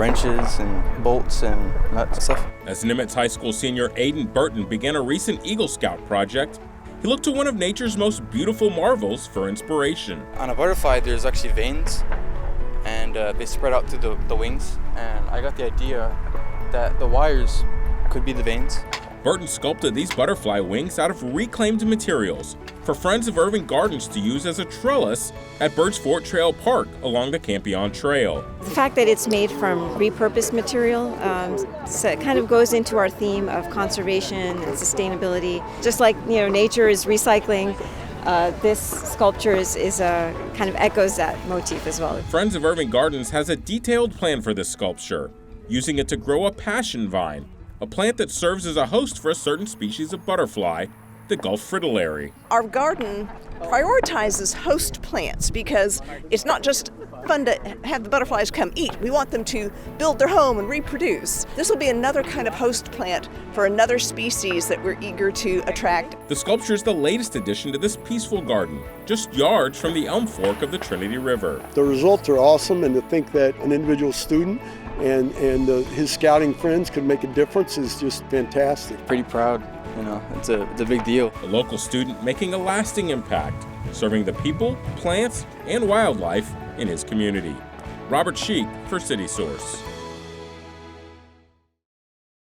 wrenches and bolts and that stuff. As Nimitz High School senior Aidan Burton began a recent Eagle Scout project, he looked to one of nature's most beautiful marvels for inspiration. On a butterfly, there's actually veins, and they spread out through the wings, and I got the idea that the wires could be the veins. Burton sculpted these butterfly wings out of reclaimed materials for friends of Irving Gardens to use as a trellis at Birds Fort Trail Park along the Campion Trail. The fact that it's made from repurposed material so it kind of goes into our theme of conservation and sustainability. Just like nature is recycling, this sculpture is kind of echoes that motif as well. Friends of Irving Gardens has a detailed plan for this sculpture, using it to grow a passion vine, a plant that serves as a host for a certain species of butterfly, the Gulf fritillary. Our garden prioritizes host plants because it's not just fun to have the butterflies come eat. We want them to build their home and reproduce. This will be another kind of host plant for another species that we're eager to attract. The sculpture is the latest addition to this peaceful garden, just yards from the Elm Fork of the Trinity River. The results are awesome, and to think that an individual student and his scouting friends could make a difference is just fantastic. Pretty proud, it's a big deal. A local student making a lasting impact, serving the people, plants, and wildlife in his community. Robert Sheik for City Source.